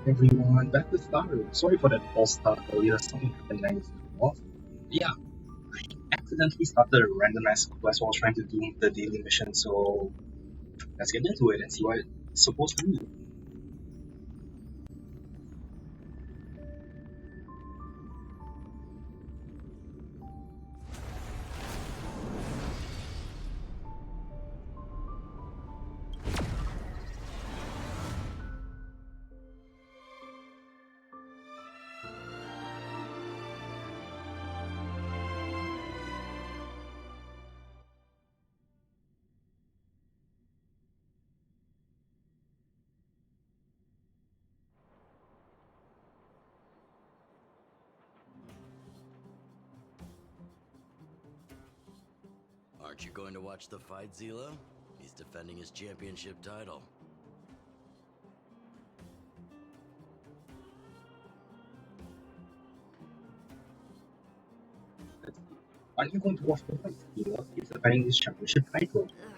everyone, back with Faru. Sorry for that false start earlier, something happened and I was off. Yeah, I accidentally started a randomized quest while I was trying to do the daily mission, so let's get into it and see what it's supposed to do. Aren't you going to watch the fight, Zila? He's defending his championship title. Aren't you going to watch the fight? He's defending his championship title. Ugh,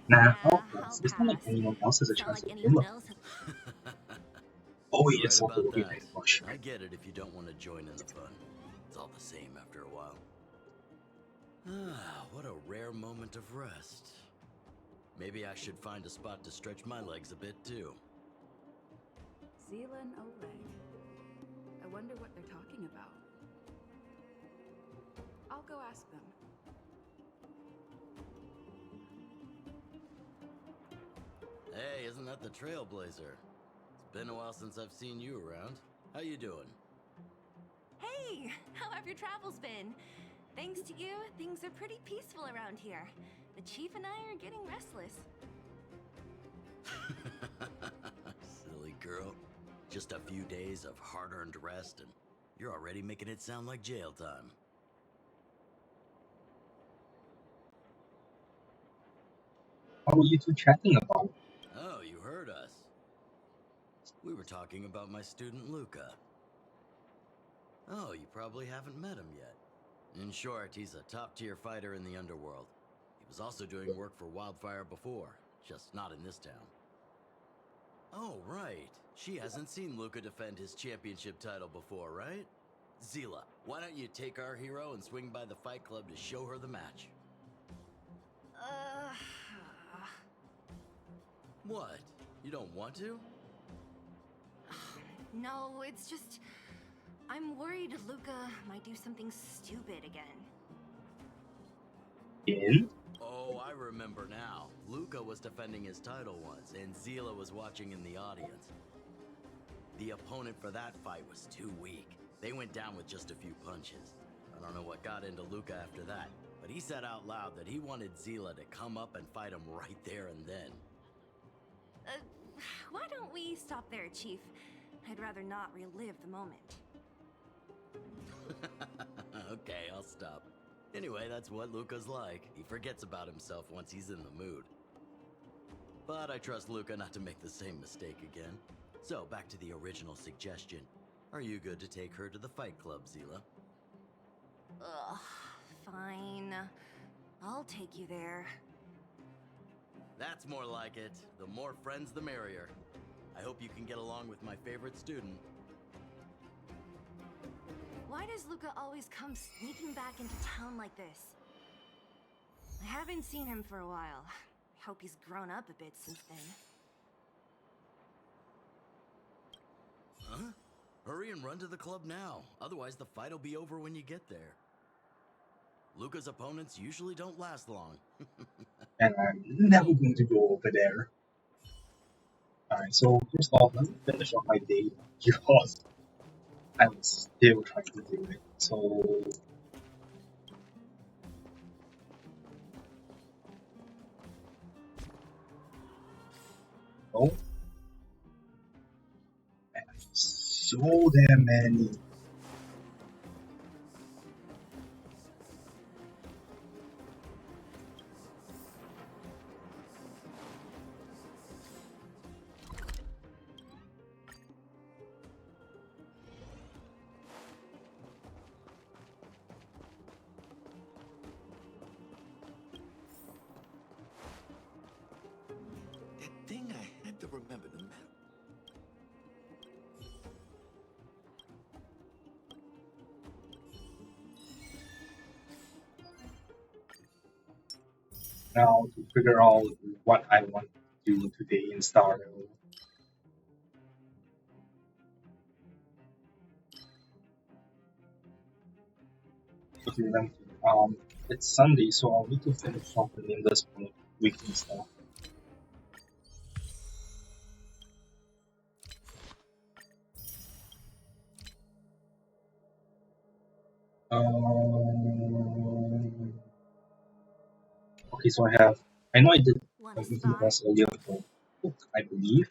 Nah, yeah, I'll I'll pass. It's not like pass. anyone else has a It's not chance like to win. anyone else. Oh wait, You're it's right not the about working that. title. Gosh. I get it if you don't want to join in the fun. It's all the same after a while. Ah, what a rare moment of rest. Maybe I should find a spot to stretch my legs a bit too. Zila and Oleg. I wonder what they're talking about. I'll go ask them. Hey, isn't that the Trailblazer? It's been a while since I've seen you around. How you doing? Hey, how have your travels been? Thanks to you, things are pretty peaceful around here. The chief and I are getting restless. Silly girl. Just a few days of hard-earned rest and you're already making it sound like jail time. What were you two chatting about? Oh, you heard us. We were talking about my student Luca. Oh, you probably haven't met him yet. In short, he's a top-tier fighter in the underworld. He was also doing work for Wildfire before, just not in this town. Oh, right. She hasn't seen Luca defend his championship title before, right? Zila, why don't you take our hero and swing by the fight club to show her the match? Uh... What? You don't want to? No, it's just... I'm worried Luca might do something stupid again. In? Oh, I remember now. Luca was defending his title once, and Zila was watching in the audience. The opponent for that fight was too weak. They went down with just a few punches. I don't know what got into Luca after that, but he said out loud that he wanted Zila to come up and fight him right there and then. Why don't we stop there, Chief? I'd rather not relive the moment. Okay, I'll stop. Anyway, that's what Luca's like. He forgets about himself once he's in the mood. But I trust Luca not to make the same mistake again. So, back to the original suggestion. Are you good to take her to the fight club, Zila? Ugh, fine. I'll take you there. That's more like it. The more friends, the merrier. I hope you can get along with my favorite student. Why does Luca always come sneaking back into town like this? I haven't seen him for a while. I hope he's grown up a bit since then. Huh? Hurry and run to the club now. Otherwise, the fight'll be over when you get there. Luca's opponents usually don't last long. And I'm never going to go over there. Alright, so first off, let me finish off my day because I was still trying to do it. So oh, so damn many. That thing I had to remember the map. now to figure out what I want to do today in Stardew. Okay, then, it's Sunday, so I'll need to finish off the nameless weekly stuff. Um, okay, so I know I did Want a a weekly spot? boss earlier for Hook, I believe.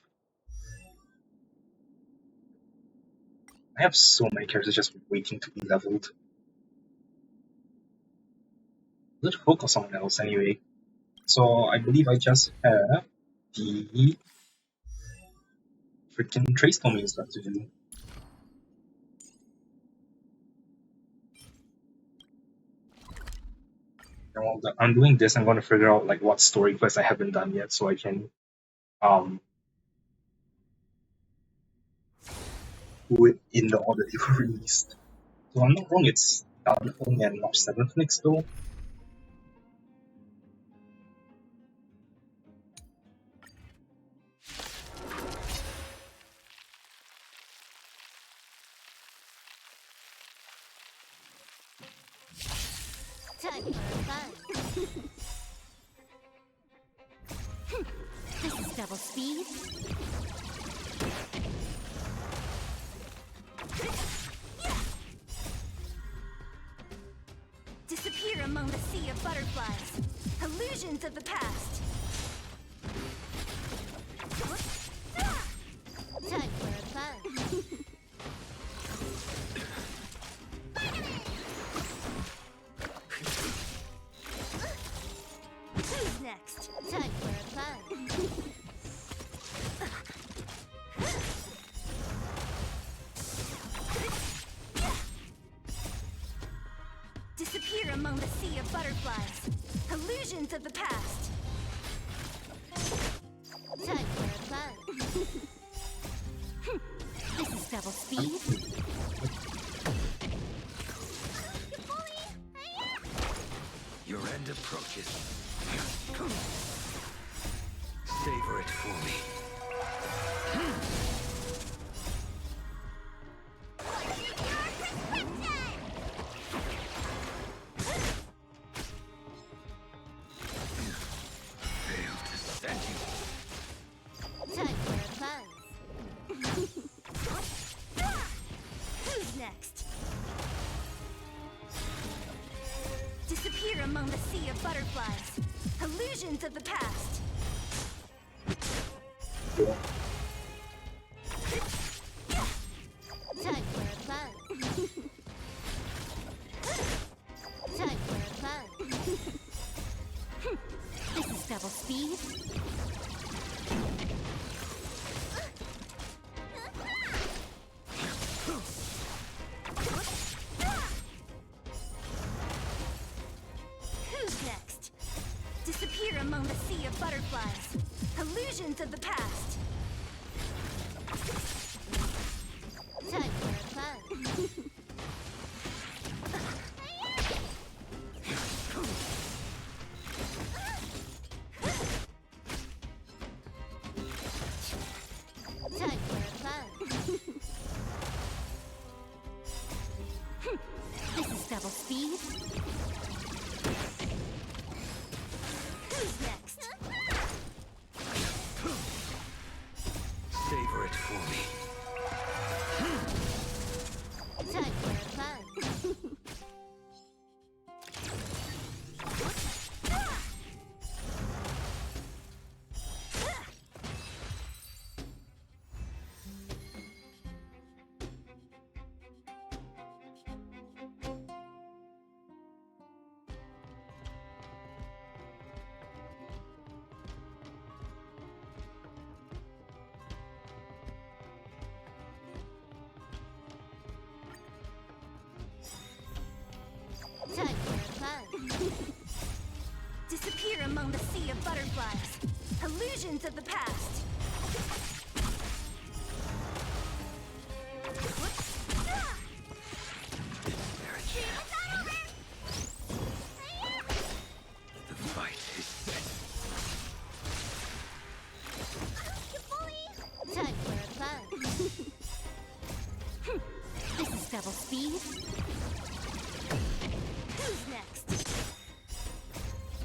I have so many characters just waiting to be leveled. Is it Hook or someone else anyway? So I believe I just have the freaking trace domains left to do. And while I'm doing this, I'm going to figure out like what story quests I haven't done yet, so I can um do it in the order they were released. So I'm not wrong, it's Starfall and March 7th next though. Time for fun. This is double speed. Disappear among the sea of butterflies. Illusions of the past. Time for fun. Who's next? Time for fun. Disappear among the sea of butterflies. Illusions of the past. Time for fun. This is double speed. Your end approaches. Savor it for me. Fail to send you. Time for fun. Who's next? Disappear among the sea of butterflies. Illusions of the past. Time for fun. Time for fun. This is double speed. Who's next? Disappear among the sea of butterflies. Illusions of the past. Time for fun. Time for fun. This is double speed. Who's next? Savor it for me. Time for fun. Time for fun. Disappear among the sea of butterflies. Illusions of the past. The fight is set. double speed? Who's next?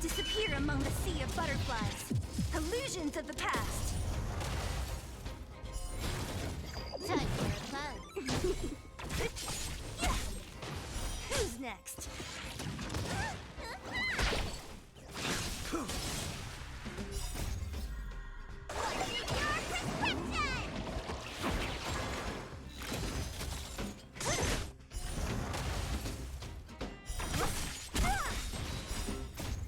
Disappear among the sea of butterflies. Illusions of the past. Time for a fun. Who's next?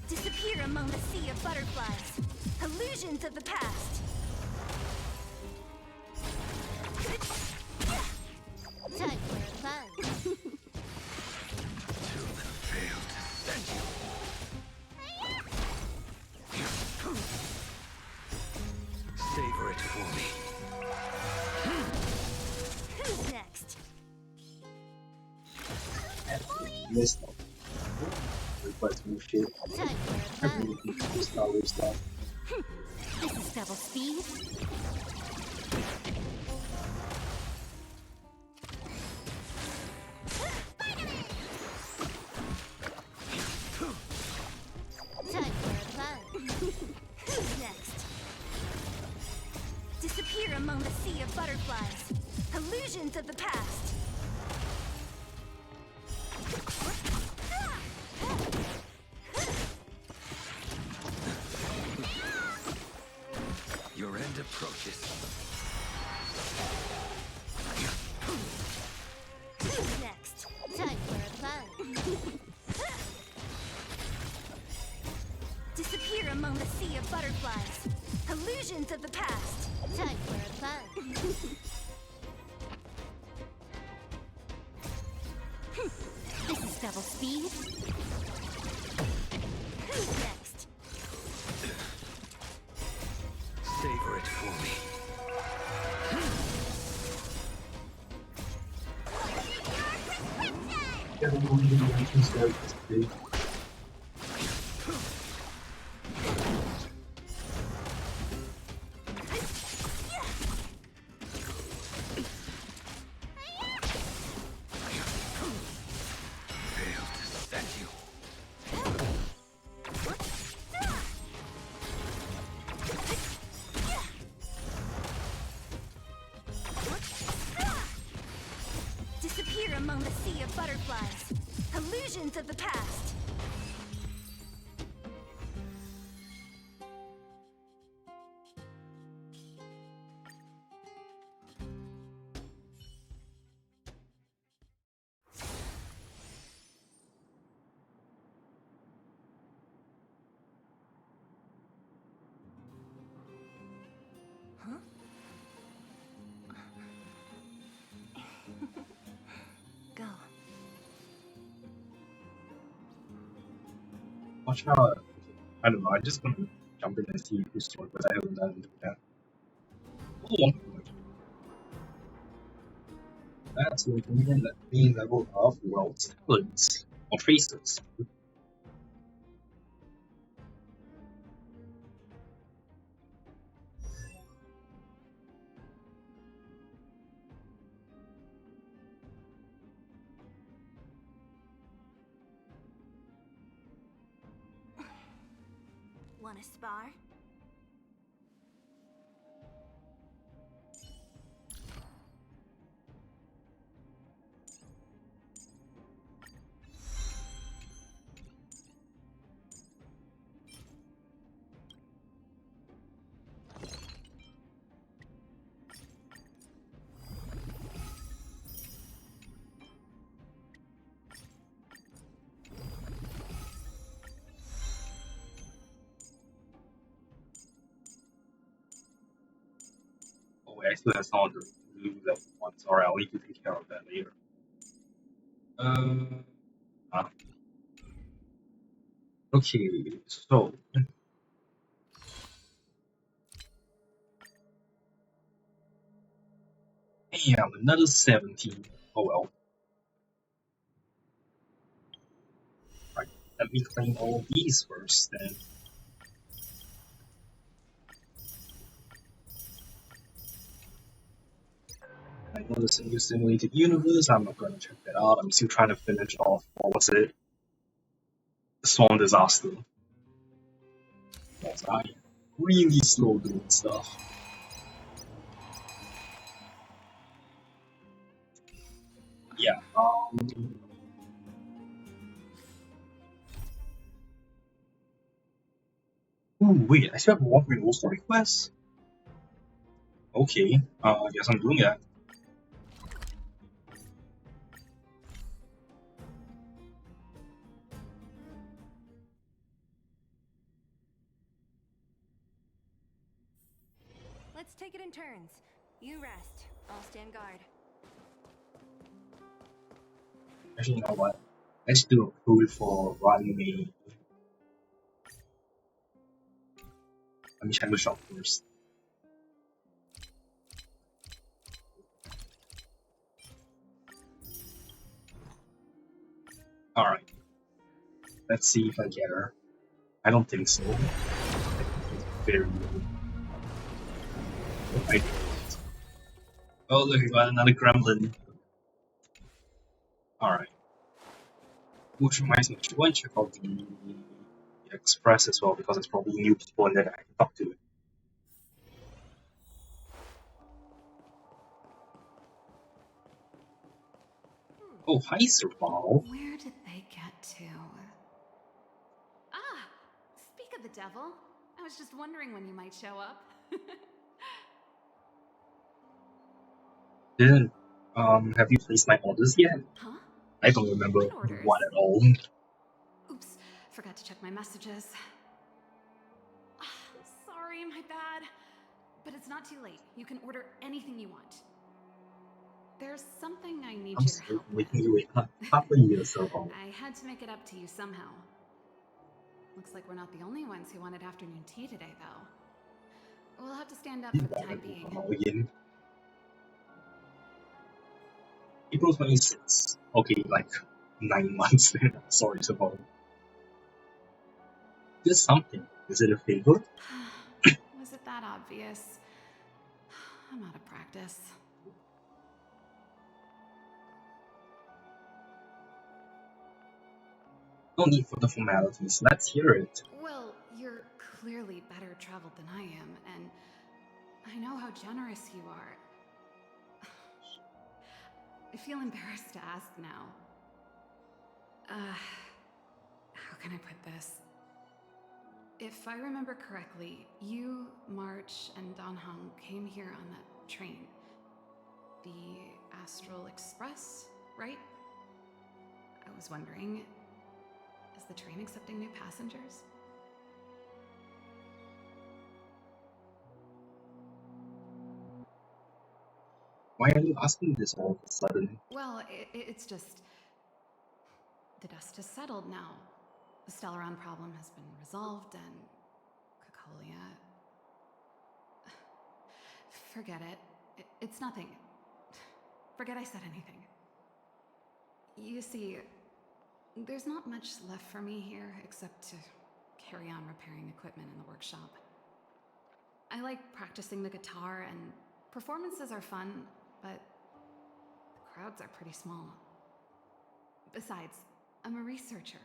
Disappear among the sea of butterflies. Illusions of the past. Time for fun. Fail to send you. Savor it for me. Who's next? Missed them. Request new shit. Time for fun. Star Wars stuff. This is double speed. Time for fun. Who's next? Disappear among the sea of butterflies. Illusions of the past. Your end approaches. Who's next? Time for fun. Disappear among the sea of butterflies. Illusions of the past. Time for fun. This is double speed. Who's next? Savor it for me. Everyone in the entrance there is big. Fail to send you. Disappear among the sea of butterflies. Illusions of the past. Huh? Go. Watch out. I don't know, I'm just gonna jump in and see who's strong because I haven't done that. Oh, that's the main level of world's talents or faces. Wanna spar? Oh, wait, I still have some of the blue level ones. Alright, I'll need to take care of that later. Ah. Okay, so damn, another 17. Oh well. Right, let me claim all of these first then. I know this new simulated universe. I'm not gonna check that out. I'm still trying to finish off, what was it? Swan Disaster. Because I am really slow doing stuff. Yeah. Ooh, wait, I still have one renewal story quest? Okay, I guess I'm doing that. Let's take it in turns. You rest. I'll stand guard. Actually, you know what? Let's do a pull for running a. Let me check the shop first. Alright. Let's see if I get her. I don't think so. It's very low. Oh, I don't. Oh, look, I got another gremlin. Alright. Which reminds me, I should go and check out the Express as well, because it's probably new people in there that I can talk to. Oh, hi, Serval. Where did they get to? Ah! Speak of the devil. I was just wondering when you might show up. Didn't, have you placed my orders yet? Huh? I don't remember What orders? what at all. Oops, forgot to check my messages. Ah, sorry, my bad. But it's not too late. You can order anything you want. There's something I need I'm your still help with. making you wait half a year, Serval. I had to make it up to you somehow. Looks like we're not the only ones who wanted afternoon tea today, though. We'll have to stand up for the time being. Again. April 26th. Okay, like 9 months later. Sorry, Serval. Just something. Is it a favor? Was it that obvious? I'm out of practice. No need for the formalities. Let's hear it. Well, you're clearly better traveled than I am, and I know how generous you are. I feel embarrassed to ask now. How can I put this? If I remember correctly, you, March, and Don Hung came here on that train. The Astral Express, right? I was wondering, is the train accepting new passengers? Why are you asking this all of a sudden? Well, it's just... the dust has settled now. The Stellaron problem has been resolved, and Cacolia... Forget it. It's nothing. Forget I said anything. You see, there's not much left for me here except to carry on repairing equipment in the workshop. I like practicing the guitar, and performances are fun, but the crowds are pretty small. Besides, I'm a researcher.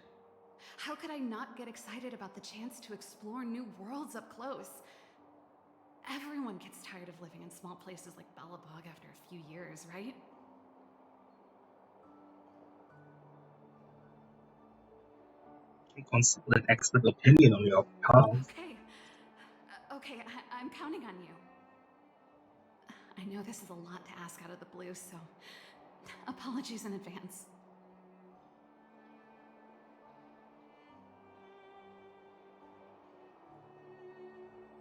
How could I not get excited about the chance to explore new worlds up close? Everyone gets tired of living in small places like Bellabog after a few years, right? You consult an expert opinion on your behalf. Okay, I'm counting on you. I know this is a lot to ask out of the blue, so apologies in advance.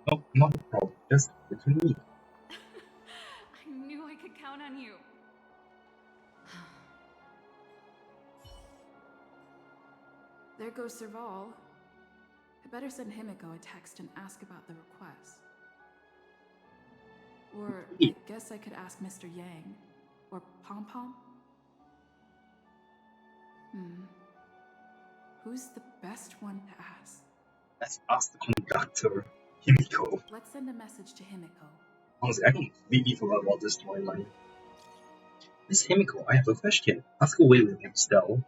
No, not a problem. Just between me. I knew I could count on you. There goes Serval. I better send Himiko a text and ask about the request. Or I guess I could ask Mr. Yang. Or Pom Pom. Who's the best one to ask? Let's ask the conductor, Himiko. Let's send a message to Himiko. Honestly, I completely forgot about this storyline. Miss Himiko, I have a question. Ask away with Estelle.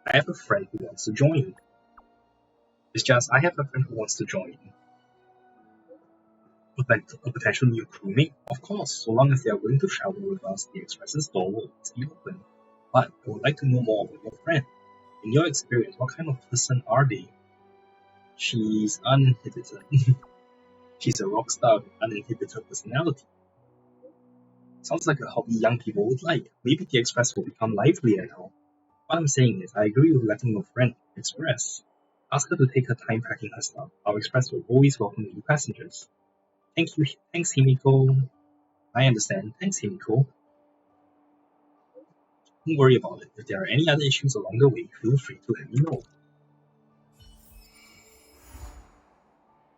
I have a friend who wants to join. It's just, I have a friend who wants to join. A potential new crewmate? Of course, so long as they are willing to travel with us, the Express's door will always be open. But I would like to know more about your friend. In your experience, what kind of person are they? She's uninhibited. She's a rock star with uninhibited personality. Sounds like a hobby young people would like. Maybe the Express will become livelier now. What I'm saying is, I agree with letting your friend Express. Ask her to take her time packing her stuff. Our Express will always welcome new passengers. Thanks Himiko. I understand. Thanks Himiko. Don't worry about it. If there are any other issues along the way, feel free to let me know.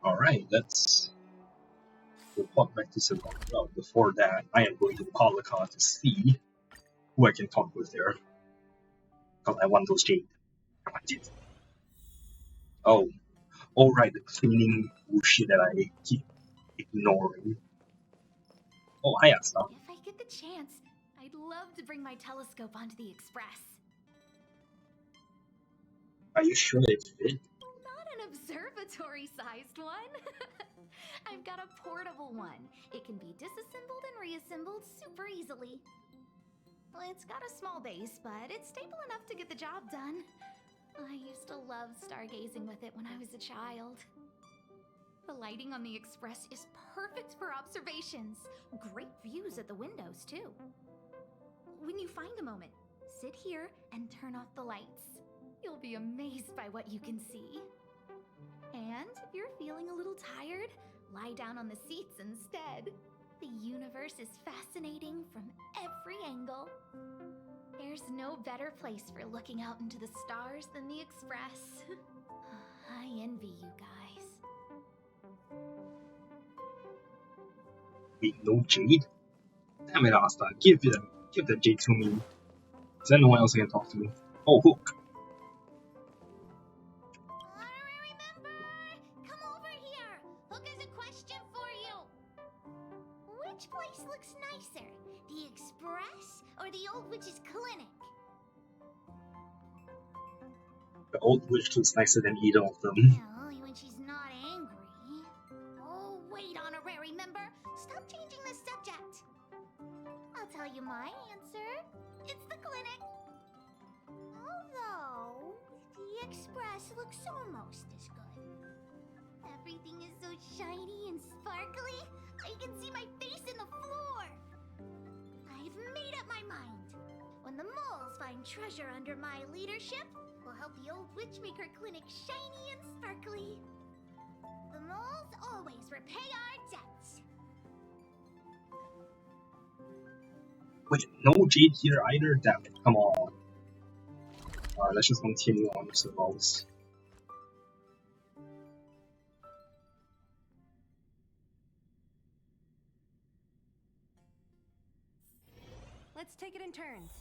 Alright, let's report back to Savannah. Well, before that, I am going to call the car to see who I can talk with there. Because I want those jade. I want it. Oh, alright, the cleaning bullshit that I keep ignoring. Oh, hi Asta. If I get the chance, I'd love to bring my telescope onto the Express. Are you sure it fit? Not an observatory-sized one. I've got a portable one. It can be disassembled and reassembled super easily. Well, it's got a small base, but it's stable enough to get the job done. I used to love stargazing with it when I was a child. The lighting on the Express is perfect for observations. Great views at the windows, too. When you find a moment, sit here and turn off the lights. You'll be amazed by what you can see. And if you're feeling a little tired, lie down on the seats instead. The universe is fascinating from every angle. There's no better place for looking out into the stars than the Express. I envy you guys. Wait, no jade? Damn it, Asta. Give the jade to me. Is there no one else I can talk to? Oh, Hook. Remember? Come over here. Hook has a question for you. Which place looks nicer? The Express or the Old Witch's Clinic? The old witch looks nicer than either of them. Well, when she's not angry. Oh, wait, honorary member. Stop changing the subject. I'll tell you my answer. It's the clinic. Although, the Express looks almost as good. Everything is so shiny and sparkly, I can see my face in the floor. I've made up my mind. When the moles find treasure under my leadership, we'll help the old witchmaker clinic shiny and sparkly. The moles always repay our debts. Wait, no jade here either? Damn it, come on. Alright, let's just continue on with the roles. Let's take it in turns.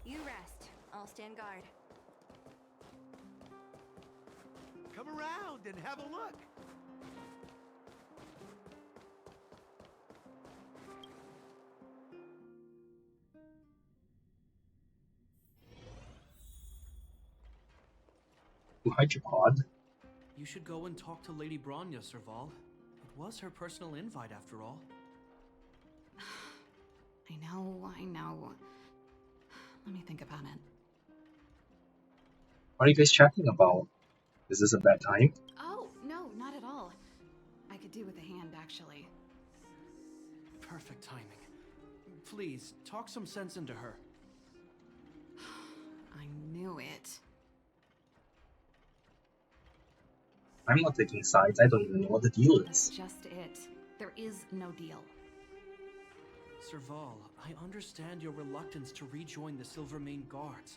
You rest. I'll stand guard. Come around and have a look. To hide your pod? You should go and talk to Lady Bronya, Serval. It was her personal invite, after all. I know. Let me think about it. What are you guys chatting about? Is this a bad time? Oh, no, not at all. I could do with a hand, actually. Perfect timing. Please, talk some sense into her. I knew it. I'm not taking sides, I don't even know what the deal That's is. just it. There is no deal. Serval, I understand your reluctance to rejoin the Silvermane Guards.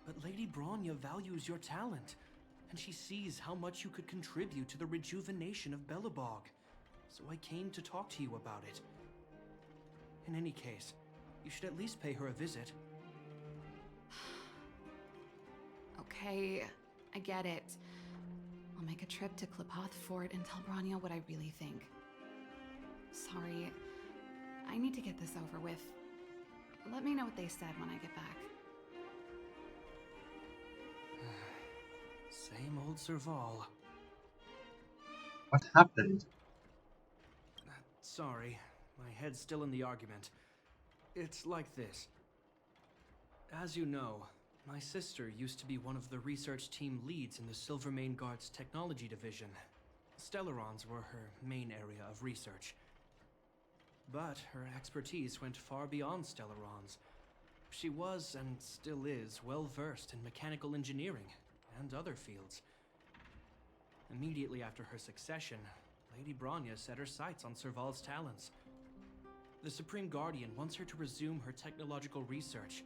But Lady Bronya values your talent, and she sees how much you could contribute to the rejuvenation of Belobog. So I came to talk to you about it. In any case, you should at least pay her a visit. Okay, I get it. I'll make a trip to Klipoth Fort and tell Bronya what I really think. Sorry, I need to get this over with. Let me know what they said when I get back. Same old Serval. What happened? Sorry, my head's still in the argument. It's like this. As you know, my sister used to be one of the research team leads in the Silvermane Guard's technology division. Stellarons were her main area of research. But her expertise went far beyond Stellarons. She was, and still is, well versed in mechanical engineering and other fields. Immediately after her succession, Lady Bronya set her sights on Serval's talents. The Supreme Guardian wants her to resume her technological research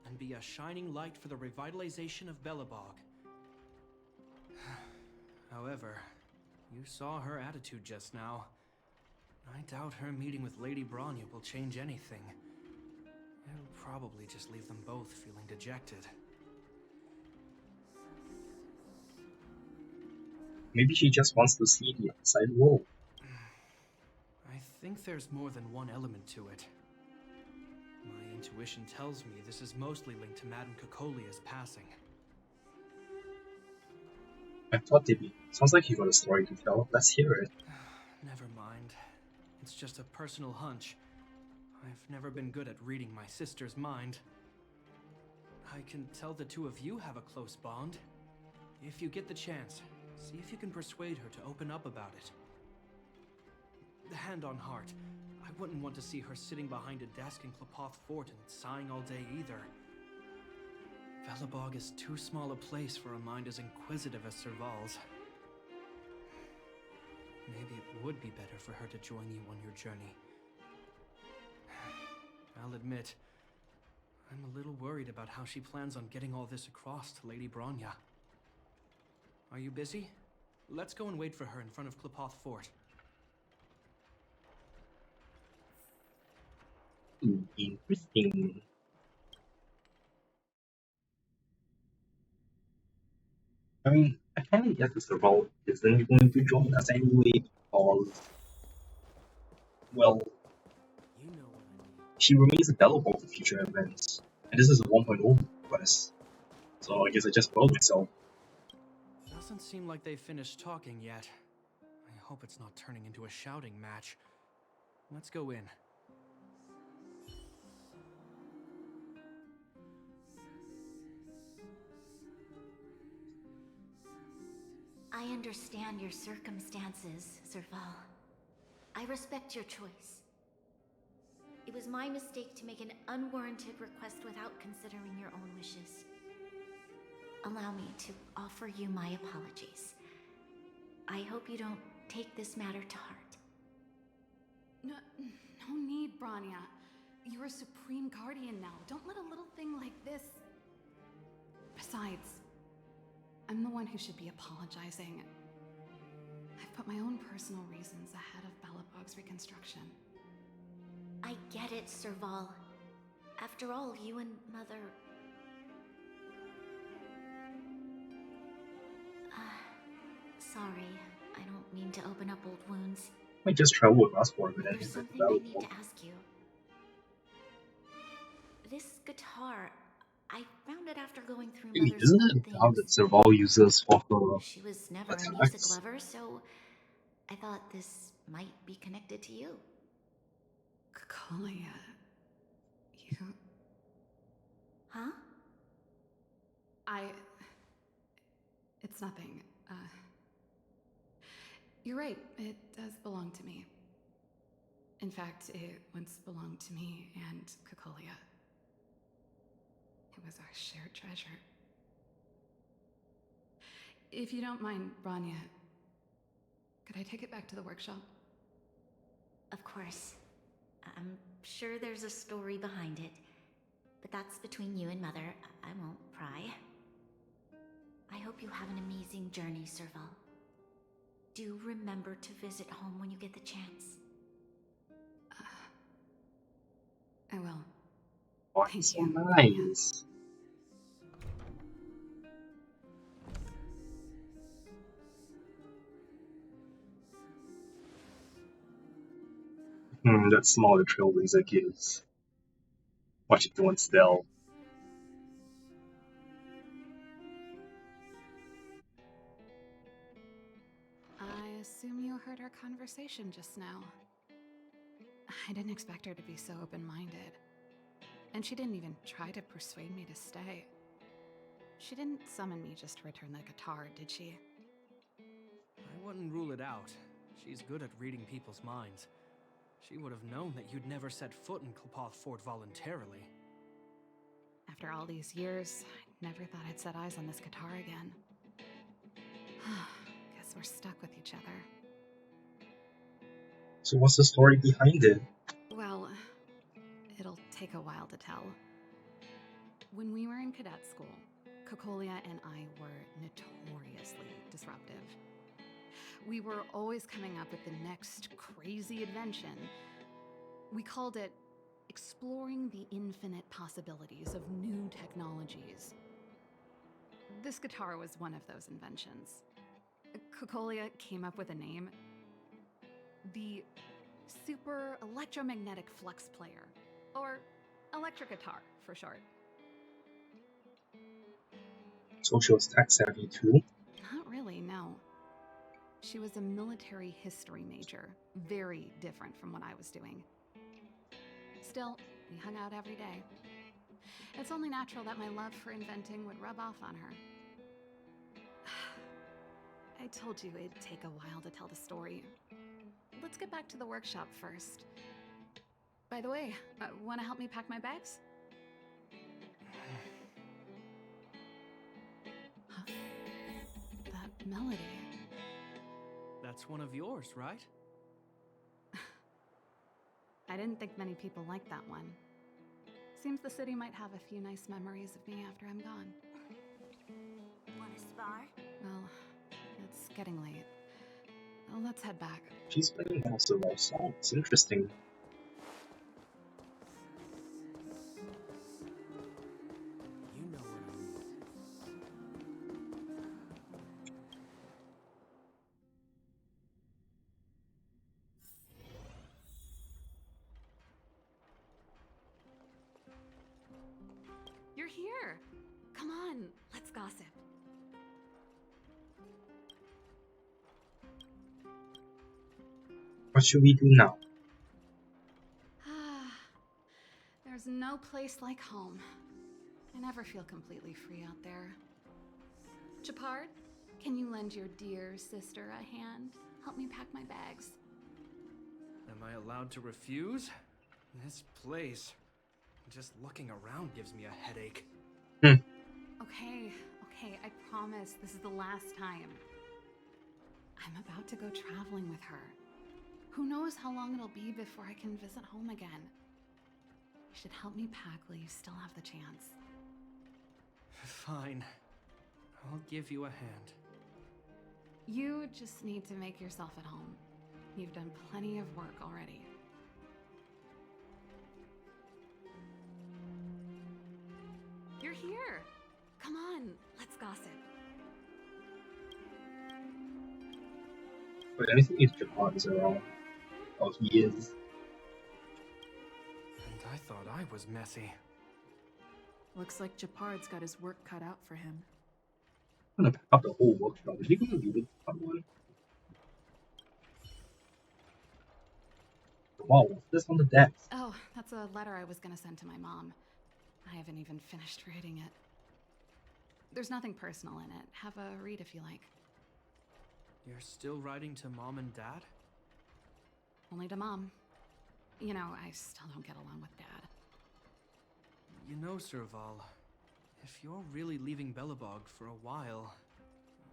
and be a shining light for the revitalization of Belobog. However, you saw her attitude just now. I doubt her meeting with Lady Bronya will change anything. It'll probably just leave them both feeling dejected. Maybe she just wants to see the outside world. I think there's more than one element to it. My intuition tells me this is mostly linked to Madame Cocolia's passing. I thought maybe. Sounds like you got a story to tell. Let's hear it. Never mind. It's just a personal hunch. I've never been good at reading my sister's mind. I can tell the two of you have a close bond. If you get the chance, see if you can persuade her to open up about it. Hand on heart, I wouldn't want to see her sitting behind a desk in Klapoth Fort and sighing all day either. Belobog is too small a place for a mind as inquisitive as Serval's. Maybe it would be better for her to join you on your journey. I'll admit, I'm a little worried about how she plans on getting all this across to Lady Bronya. Are you busy? Let's go and wait for her in front of Klapoth Fort. Interesting. I mean, I kind of guess the Serval isn't going to join us anyway because, well, You know what I mean. she remains available for future events. And this is a 1.0 quest. So I guess I just spoiled myself. Doesn't seem like they've finished talking yet. I hope it's not turning into a shouting match. Let's go in. I understand your circumstances, Serval. I respect your choice. It was my mistake to make an unwarranted request without considering your own wishes. Allow me to offer you my apologies. I hope you don't take this matter to heart. No need, Bronya. You're a Supreme Guardian now. Don't let a little thing like this... Besides, I'm the one who should be apologizing. I've put my own personal reasons ahead of Belobog's reconstruction. I get it, Serval. After all, you and Mother... Sorry, I don't mean to open up old wounds. I just travel with us for a minute. There's something I need to ask you. This guitar, I found it after going through Wait, Mother's isn't old it the how that things. Serval uses for her She was never a attacks? music lover, so I thought this might be connected to you. Cocolia... You... Huh? It's nothing. You're right, it does belong to me. In fact, it once belonged to me and Cocolia. It was our shared treasure. If you don't mind, Bronya, could I take it back to the workshop? Of course. I'm sure there's a story behind it. But that's between you and Mother. I won't pry. I hope you have an amazing journey, Serval. Do remember to visit home when you get the chance. I will. Oh, Thank it's so you. nice. That small the trailblazer gives. What you doing still? I assume you heard our conversation just now. I didn't expect her to be so open-minded. And she didn't even try to persuade me to stay. She didn't summon me just to return the guitar, did she? I wouldn't rule it out. She's good at reading people's minds. She would have known that you'd never set foot in Klpoth Fort voluntarily. After all these years, I never thought I'd set eyes on this guitar again. Guess we're stuck with each other. So what's the story behind it? Well, it'll take a while to tell. When we were in cadet school, Kokolia and I were notoriously disruptive. We were always coming up with the next crazy invention. We called it exploring the infinite possibilities of new technologies. This guitar was one of those inventions. Kokolia came up with a name. The Super Electromagnetic Flux Player, or electric guitar for short. So she was tech savvy too? Not really, no. She was a military history major, very different from what I was doing. Still, we hung out every day. It's only natural that my love for inventing would rub off on her. I told you it'd take a while to tell the story. Let's get back to the workshop first. By the way, want to help me pack my bags? Huh? That melody. That's one of yours, right? I didn't think many people liked that one. Seems the city might have a few nice memories of me after I'm gone. Want to spar? Well, it's getting late. Let's head back. She's playing most of our songs. Interesting. You know what I mean. You're here! Come on, let's gossip. What should we do now? There's no place like home. I never feel completely free out there. Chapard, can you lend your dear sister a hand? Help me pack my bags. Am I allowed to refuse? This place. Just looking around gives me a headache. Okay, I promise this is the last time. I'm about to go traveling with her. Who knows how long it'll be before I can visit home again. You should help me pack while you still have the chance. Fine. I'll give you a hand. You just need to make yourself at home. You've done plenty of work already. You're here! Come on, let's gossip. But anything if Japan is around. Oh, he is. And I thought I was messy. Looks like Japard's got his work cut out for him. I'm gonna pack up the whole workshop. Is he gonna do the fun one? Wow, what's this on the desk? Oh, that's a letter I was gonna send to my mom. I haven't even finished reading it. There's nothing personal in it. Have a read if you like. You're still writing to Mom and Dad? Only to Mom. You know, I still don't get along with Dad. You know, Serval, if you're really leaving Belobog for a while,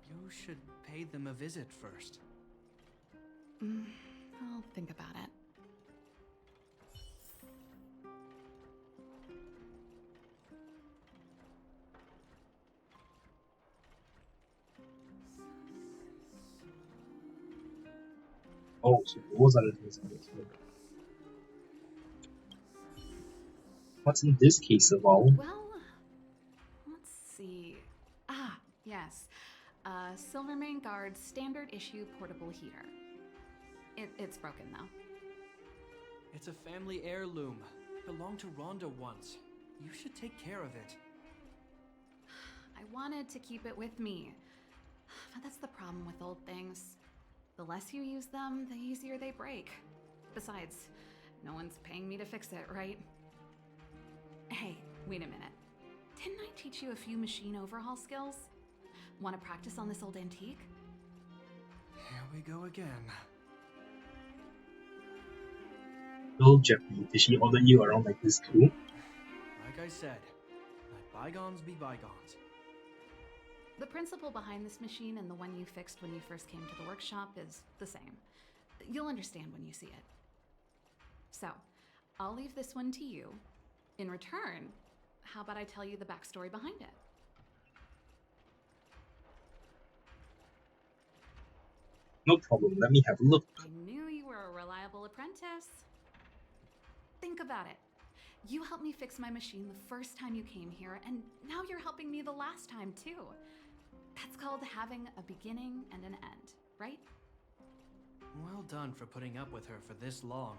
you should pay them a visit first. I'll think about it. Oh, so those are the things I'm looking for. What's in this case of all? Well, let's see. Ah, yes. Silvermane Guard's standard issue portable heater. It's broken though. It's a family heirloom. Belonged to Rhonda once. You should take care of it. I wanted to keep it with me. But that's the problem with old things. The less you use them, the easier they break. Besides, no one's paying me to fix it, right? Hey, wait a minute. Didn't I teach you a few machine overhaul skills? Want to practice on this old antique? Here we go again. So, Jeffy, did she order you around like this too? Like I said, let bygones be bygones. The principle behind this machine and the one you fixed when you first came to the workshop is the same. You'll understand when you see it. So, I'll leave this one to you. In return, how about I tell you the backstory behind it? No problem, let me have a look. I knew you were a reliable apprentice. Think about it. You helped me fix my machine the first time you came here, and now you're helping me the last time too. That's called having a beginning and an end, right? Well done for putting up with her for this long.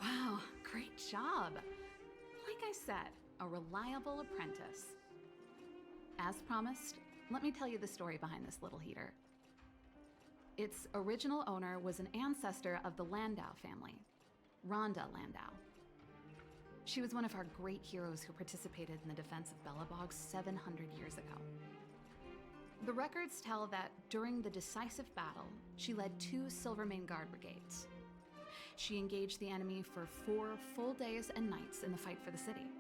Wow, great job. Like I said, a reliable apprentice. As promised, let me tell you the story behind this little heater. Its original owner was an ancestor of the Landau family, Rhonda Landau. She was one of our great heroes who participated in the defense of Belobog 700 years ago. The records tell that during the decisive battle, she led 2 Silvermane Guard brigades. She engaged the enemy for 4 full days and nights in the fight for the city.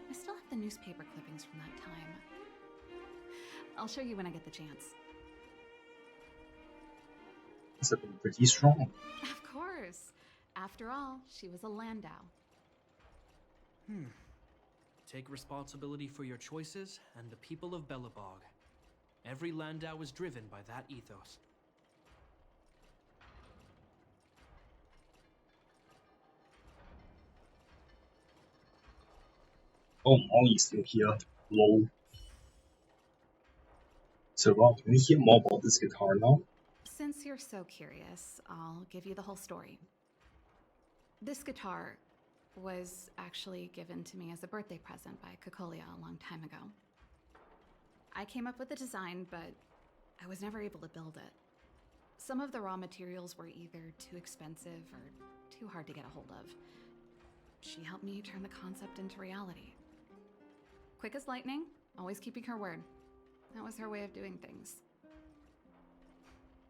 I still have the newspaper clippings from that time. I'll show you when I get the chance. Must have been pretty strong. Of course. After all, she was a Landau. Take responsibility for your choices and the people of Belobog. Every Landau is driven by that ethos. Oh, Molly's still here. Lol. So, Rob, can we hear more about this guitar now? Since you're so curious, I'll give you the whole story. This guitar was actually given to me as a birthday present by Kokolia a long time ago. I came up with the design, but I was never able to build it. Some of the raw materials were either too expensive or too hard to get a hold of. She helped me turn the concept into reality. Quick as lightning, always keeping her word. That was her way of doing things.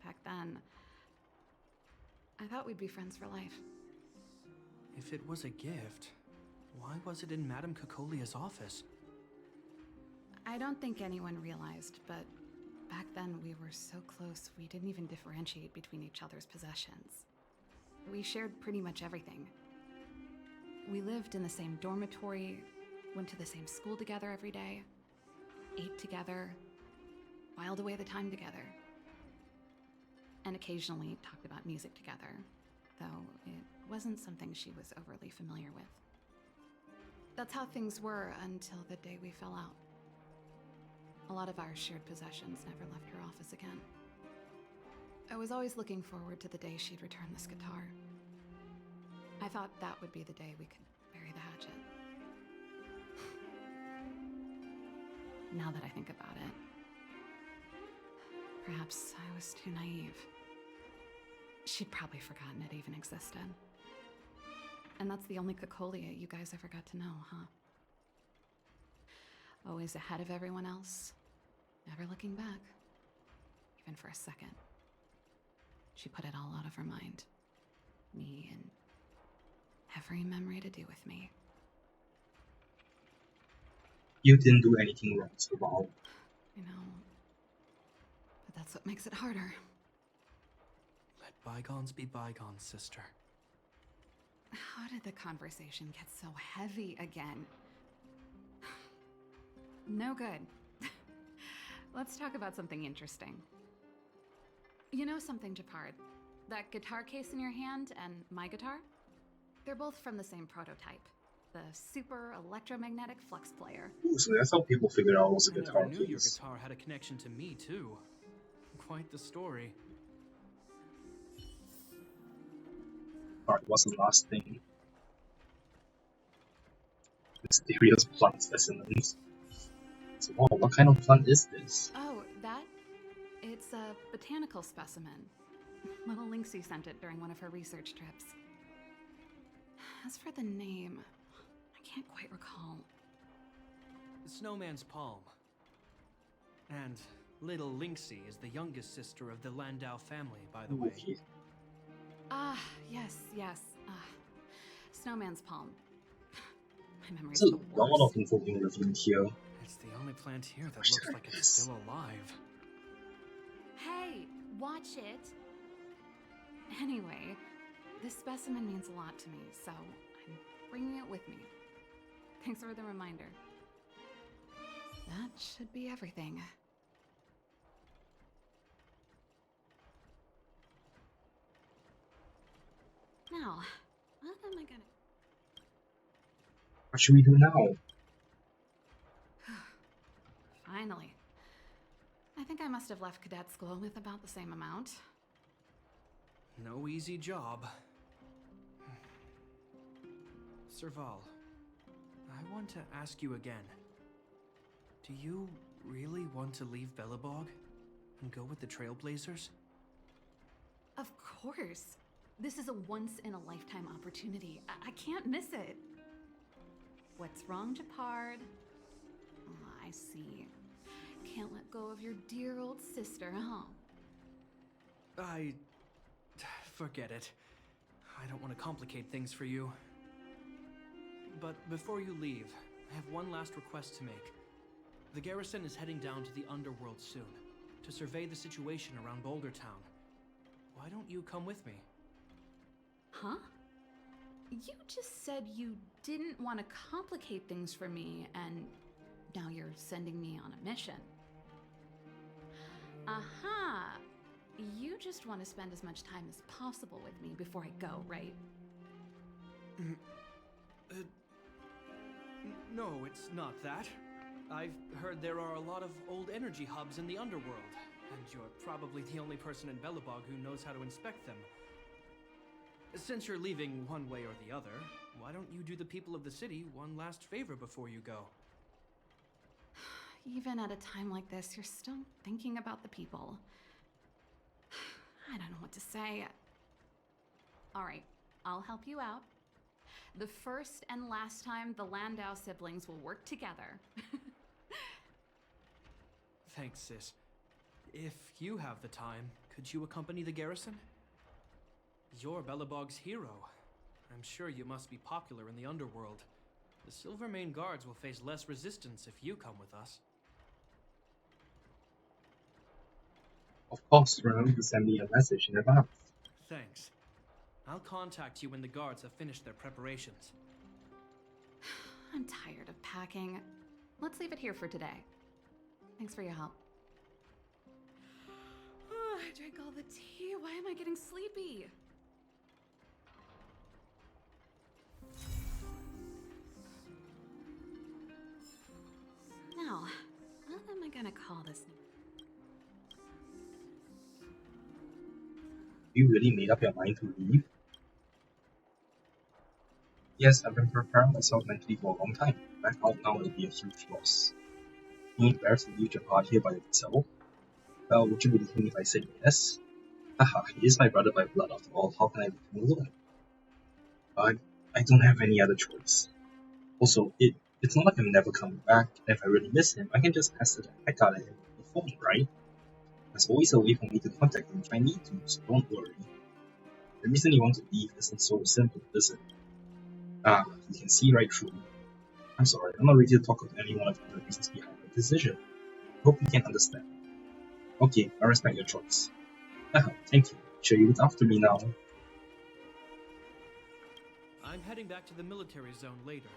Back then, I thought we'd be friends for life. If it was a gift, why was it in Madame Kokolia's office? I don't think anyone realized, but back then we were so close we didn't even differentiate between each other's possessions. We shared pretty much everything. We lived in the same dormitory, went to the same school together every day, ate together, whiled away the time together, and occasionally talked about music together, though it wasn't something she was overly familiar with. That's how things were until the day we fell out. A lot of our shared possessions never left her office again. I was always looking forward to the day she'd return this guitar. I thought that would be the day we could bury the hatchet. Now that I think about it, perhaps I was too naive. She'd probably forgotten it even existed. And that's the only Kokolia you guys ever got to know, huh? Always ahead of everyone else, never looking back, even for a second. She put it all out of her mind. Me and every memory to do with me. You didn't do anything wrong, so Rob. You know, but that's what makes it harder. Let bygones be bygones, sister. How did the conversation get so heavy again? No good. Let's talk about something interesting. You know something, Japard? That guitar case in your hand and my guitar? They're both from the same prototype. The Super Electromagnetic Flux Player. Ooh, so that's how people figured out it was a I guitar never knew your case. guitar had a connection to me, too. Quite the story. Alright, what's the last thing? Mysterious plant specimens. So, wow, what kind of plant is this? Oh, that? It's a botanical specimen. Little Lynxie sent it during one of her research trips. As for the name, I can't quite recall. Snowman's Palm. And little Lynxie is the youngest sister of the Landau family, by the way. Okay. Ah, yes. Snowman's Palm. My memory's There's the a lot worst. Oh. of info being revealed here. It's the only plant here that Wish looks there like it's is. still alive. Hey, watch it. Anyway, this specimen means a lot to me, so I'm bringing it with me. Thanks for the reminder. That should be everything. Now, what am I gonna... What should we do now? Finally. I think I must have left cadet school with about the same amount. No easy job. Serval, I want to ask you again. Do you really want to leave Belobog and go with the Trailblazers? Of course. This is a once-in-a-lifetime opportunity. I can't miss it. What's wrong, Japard? Oh, I see. Can't let go of your dear old sister, huh? Forget it. I don't want to complicate things for you. But before you leave, I have one last request to make. The garrison is heading down to the underworld soon, to survey the situation around Boulder Town. Why don't you come with me? Huh? You just said you didn't want to complicate things for me, and now you're sending me on a mission. Aha! You just want to spend as much time as possible with me before I go, right? No, it's not that. I've heard there are a lot of old energy hubs in the underworld, and you're probably the only person in Belobog who knows how to inspect them. Since you're leaving one way or the other, why don't you do the people of the city one last favor before you go? Even at a time like this, you're still thinking about the people. I don't know what to say. All right, I'll help you out. The first and last time the Landau siblings will work together. Thanks, sis. If you have the time, could you accompany the garrison? You're Belobog's hero. I'm sure you must be popular in the underworld. The Silvermane Guards will face less resistance if you come with us. Of course, remember to send me a message in advance. Thanks. I'll contact you when the guards have finished their preparations. I'm tired of packing. Let's leave it here for today. Thanks for your help. Oh, I drank all the tea. Why am I getting sleepy? Now, what am I gonna call this? You really made up your mind to leave? Yes, I've been preparing myself mentally for a long time. Back out now will be a huge loss. Being embarrassed to leave Japan here by himself? Well, would you believe me if I said yes? Haha, he is my brother by blood after all, how can I leave him alone? I don't have any other choice. Also, it's not like I'm never coming back, and if I really miss him, I can just pester the heck out of him on the phone, right? There's always a way for me to contact him if I need to, so don't worry. The reason you want to leave isn't so simple, is it? Ah, you can see right through me. I'm sorry, I'm not ready to talk about any one of the reasons behind my decision. Hope you can understand. Okay, I respect your choice. Thank you. Sure you look after me now. I'm heading back to the military zone later.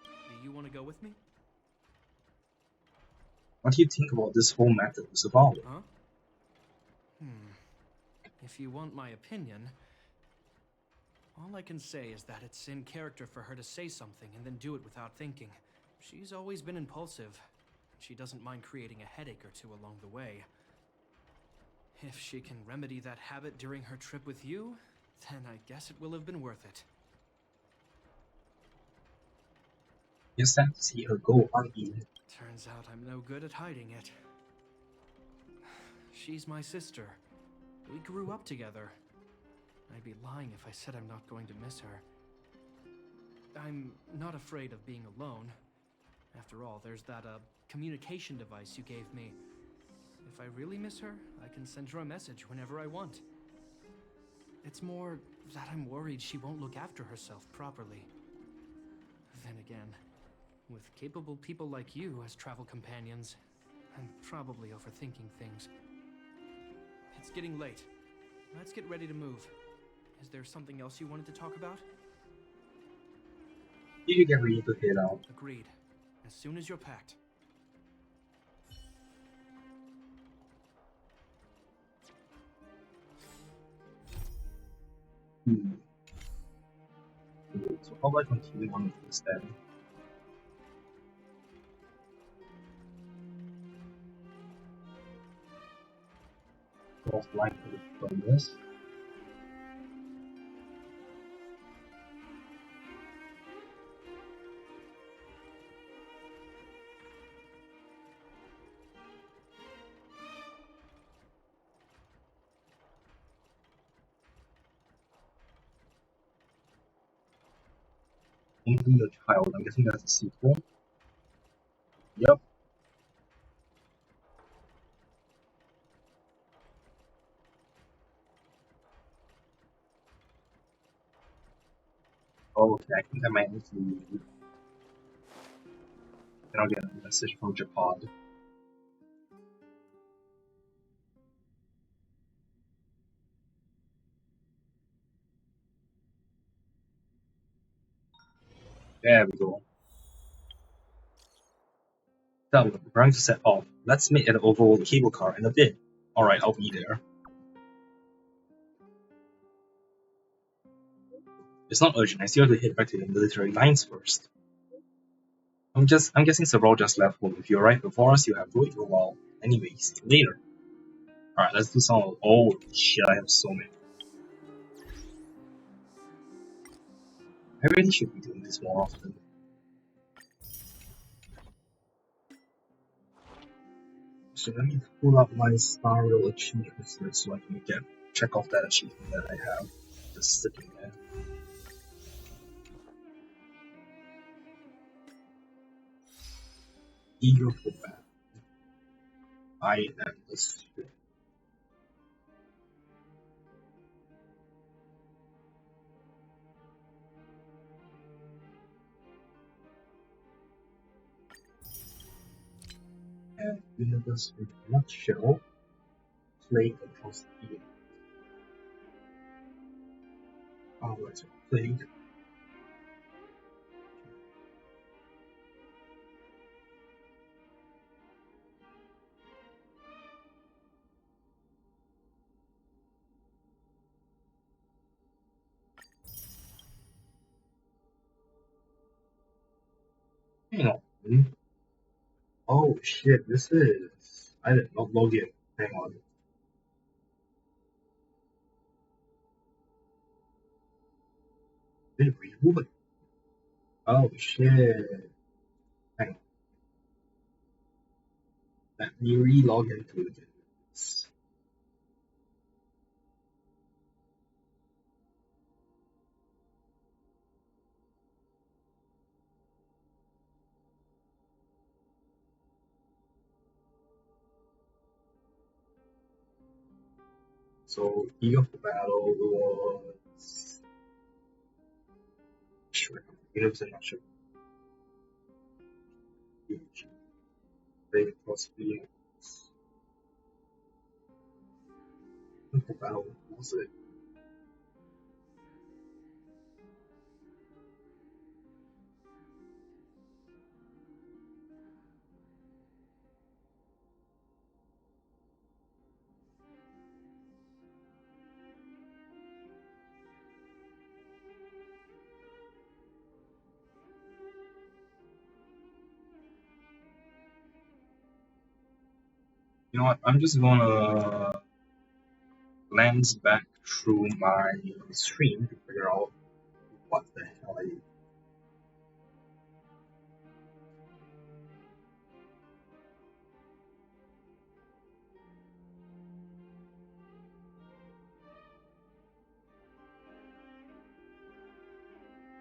Do you want to go with me? What do you think about this whole method to survival? Huh? If you want my opinion, all I can say is that it's in character for her to say something and then do it without thinking. She's always been impulsive. She doesn't mind creating a headache or two along the way. If she can remedy that habit during her trip with you, then I guess it will have been worth it. You're sad to see her go, aren't you? Turns out I'm no good at hiding it. She's my sister. We grew up together. I'd be lying if I said I'm not going to miss her. I'm not afraid of being alone. After all, there's that, communication device you gave me. If I really miss her, I can send her a message whenever I want. It's more that I'm worried she won't look after herself properly. Then again, with capable people like you as travel companions, I'm probably overthinking things. It's getting late. Let's get ready to move. Is there something else you wanted to talk about? You get ready to head out. Agreed. As soon as you're packed. So how do I continue on with this then? Offline from this. Only a Child. I'm guessing that's a sequel. Yep. Oh, okay. I think I might need to leave. And I'll get a message from Japod. There we go. Done. We're going to set off. Let's meet at the overall cable car in a bit. Alright, I'll be there. It's not urgent. I still have to head back to the military lines first. I'm guessing Sabral just left home. If you arrive before us, you have to wait for a while. Anyway, see you later. Alright, let's do some of. Oh shit, I have so many. I really should be doing this more often. So let me pull up my Star Rail achievements list so I can check off that achievement that I have just sitting there. Eager for battle. I am the spirit. And universe in a nutshell, plague across the year. Alright, so plague. Hang on. Oh shit, this is. I did not log in. Hang on. They reboot? Oh shit. Hang on. Let me re-log into this. So, Eager for Battle was. Sure. Universe in a nutshell. Plague across the year. Eager for Battle, what was it? You know what? I'm just gonna glance back through my stream to figure out what the hell I.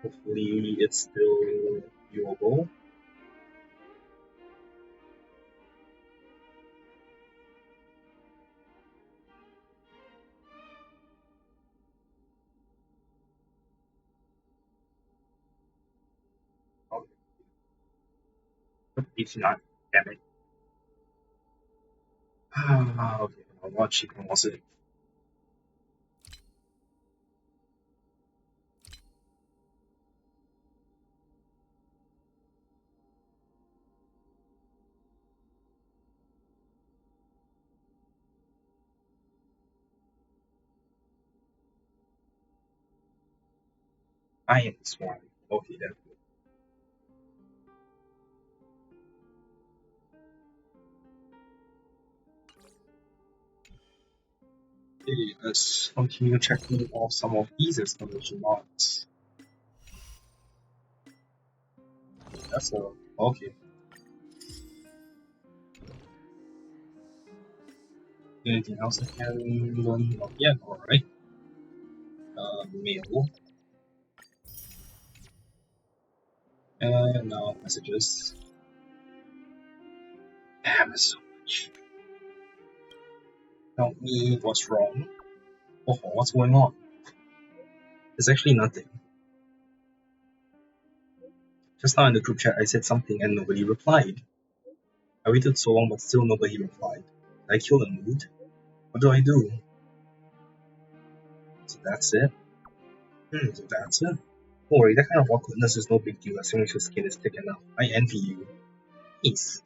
Hopefully, it's still viewable. Oh, it's not. Damn it. Okay, I'll watch it and watch it. I am sworn. Okay, then. Okay, let's continue checking off some of these exclamation marks. That's a. Okay. Anything else I can learn? Not yet, alright. Mail. And now messages. Damn, so much. Tell me what's wrong. Oh, what's going on? There's actually nothing. Just now in the group chat I said something and nobody replied. I waited so long but still nobody replied. Did I kill the mood? What do I do? So that's it? So that's it? Don't worry, that kind of awkwardness is no big deal as long as your skin is thick enough. I envy you. Peace.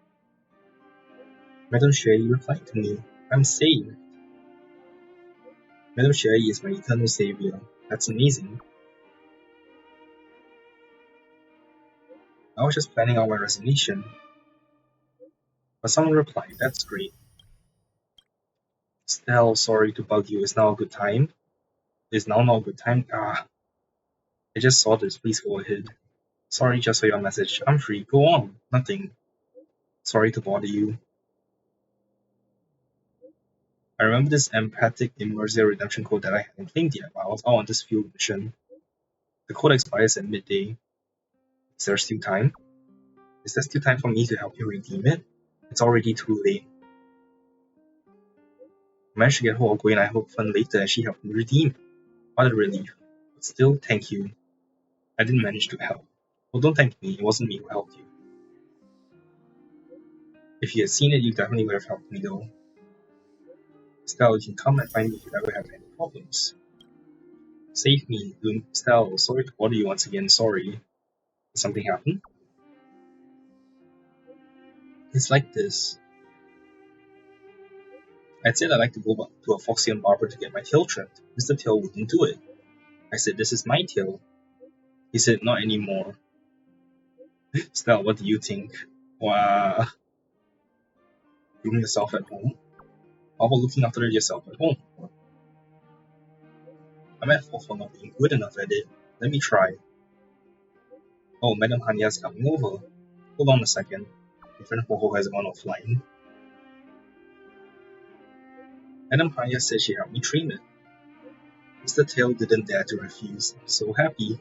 Madam Sherry replied to me. I'm saved. Madam Sherry is my eternal savior. That's amazing. I was just planning out my resignation. But someone replied, that's great. Stell, sorry to bug you. Is now a good time? Is now not a good time? I just saw this. Please go ahead. Sorry, just saw your message. I'm free. Go on. Nothing. Sorry to bother you. I remember this empathic immersive redemption code that I hadn't claimed yet, but I was out on this field mission. The code expires at midday. Is there still time? Is there still time for me to help you redeem it? It's already too late. I managed to get hold of Gwen and I hope fun later and she helped me redeem. What a relief. But still, thank you. I didn't manage to help. Well, don't thank me. It wasn't me who helped you. If you had seen it, you definitely would have helped me though. Stell, you can come and find me if you ever have any problems. Save me, Stell. Sorry to bother you once again. Sorry. Did something happen? It's like this. I'd said I'd like to go to a Foxian barber to get my tail trimmed. Mr. Tail wouldn't do it. I said, this is my tail. He said, not anymore. Stell, what do you think? Wow. Doing yourself at home? How about looking after yourself at home? I'm at fault for not being good enough at it. Let me try. Oh, Madam Hanya's coming over. Hold on a second. My friend Ho has gone offline. Madam Hanya said she helped me trim it. Mr. Tail didn't dare to refuse. I'm so happy.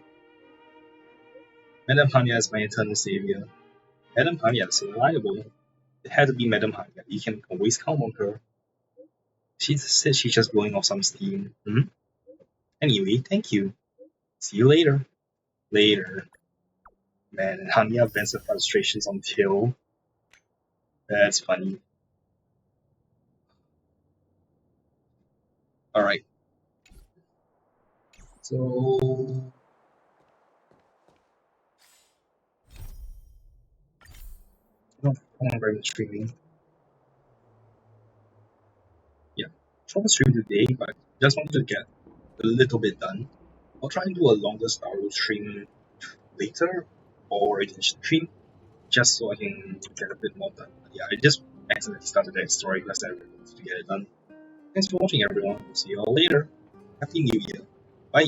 Madam Hanya is my eternal savior. Madam Hanya is so reliable. It had to be Madam Hanya. You can always count on her. She said she's just blowing off some steam. Anyway, thank you. See you later. Later. Man, Hanya vents her frustrations on Tail. That's funny. Alright. So... I don't remember the streaming. Yeah. Short stream today, but just wanted to get a little bit done. I'll try and do a longer Star Wars stream later, or I can stream just so I can get a bit more done. Yeah, I just accidentally started that story quest that I really wanted to get it done. Thanks for watching, everyone. We'll see you all later. Happy New Year. Bye.